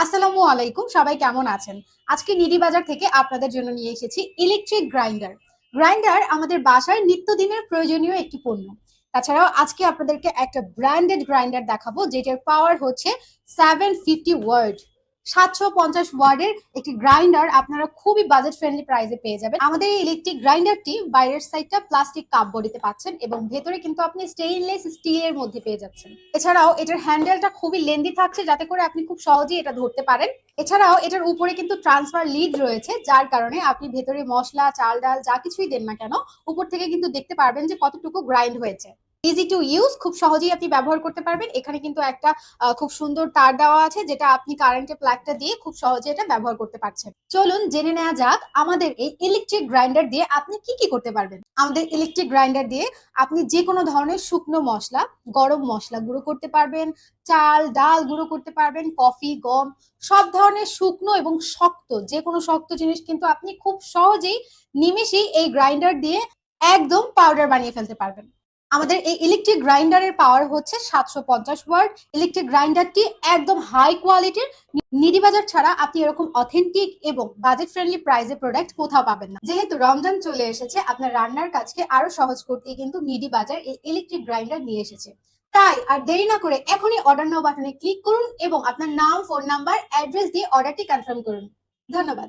আসসালামু আলাইকুম, সবাই কেমন আছেন? আজকে নিডি বাজার থেকে আপনাদের জন্য নিয়ে এসেছি ইলেকট্রিক গ্রাইন্ডার। গ্রাইন্ডার আমাদের বাসায় নিত্যদিনের প্রয়োজনীয় একটি পণ্য। তাছাড়াও আজকে আপনাদেরকে একটা ব্র্যান্ডেড গ্রাইন্ডার দেখাবো, যেটার পাওয়ার হচ্ছে 750 ওয়াট। 750 ওয়ার্ডের একটি গ্রাইন্ডার আপনারা খুবই বাজেট ফ্রেন্ডলি প্রাইসে পেয়ে যাবেন। আমাদের এই ইলেকট্রিক গ্রাইন্ডারটি বাইরের সাইডটা প্লাস্টিক কাপ বডিতে পাচ্ছেন এবং ভেতরে কিন্তু আপনি স্টেইনলেস স্টিলের মধ্যে পেয়ে যাচ্ছেন। এছাড়াও এটার হ্যান্ডেলটা খুবই লেন্দি থাকছে, যাতে করে আপনি খুব সহজেই এটা ধরতে পারেন। এছাড়াও এটার উপরে কিন্তু ট্রান্সফার লিড রয়েছে, যার কারণে আপনি ভেতরে মশলা, চাল, ডাল যা কিছুই দেন না কেন, উপর থেকে কিন্তু দেখতে পারবেন যে কতটুকু গ্রাইন্ড হয়েছে। ইজি টু ইউজ, খুব সহজেই আপনি ব্যবহার করতে পারবেন। এখানে কিন্তু একটা খুব সুন্দর তার দেওয়া আছে, যেটা আপনি কারেন্টের প্লাগটা দিয়ে খুব সহজে এটা ব্যবহার করতে পারছেন। চলুন জেনে নেওয়া যাক আমাদের এই ইলেকট্রিক গ্রাইন্ডার দিয়ে আপনি কি কি করতে পারবেন। আমাদের ইলেকট্রিক গ্রাইন্ডার দিয়ে আপনি যে কোনো ধরনের শুকনো মশলা, গরম মশলা গুঁড়ো করতে পারবেন, চাল ডাল গুঁড়ো করতে পারবেন, কফি, গম, সব ধরনের শুকনো এবং শক্ত যে কোনো শক্ত জিনিস কিন্তু আপনি খুব সহজেই নিমেষেই এই গ্রাইন্ডার দিয়ে একদম পাউডার বানিয়ে ফেলতে পারবেন। আমাদের এই ইলেকট্রিক গ্রাইন্ডারের পাওয়ার হচ্ছে 750 ওয়াট। ইলেকট্রিক গ্রাইন্ডারটি একদম হাই কোয়ালিটির। নিডি বাজার ছাড়া আপনি এরকম অথেন্টিক এবং বাজেট ফ্রেন্ডলি প্রাইসে প্রোডাক্ট কোথাও পাবেন না। যেহেতু রমজান চলে এসেছে, আপনার রান্নার কাজকে আরো সহজ করতে কিন্তু নিডি বাজার এই ইলেকট্রিক গ্রাইন্ডার নিয়ে এসেছে। তাই আর দেরি না করে এখনই অর্ডার নাও বাটনে ক্লিক করুন এবং আপনার নাম, ফোন নাম্বার, অ্যাড্রেস দিয়ে অর্ডারটি কনফার্ম করুন। ধন্যবাদ।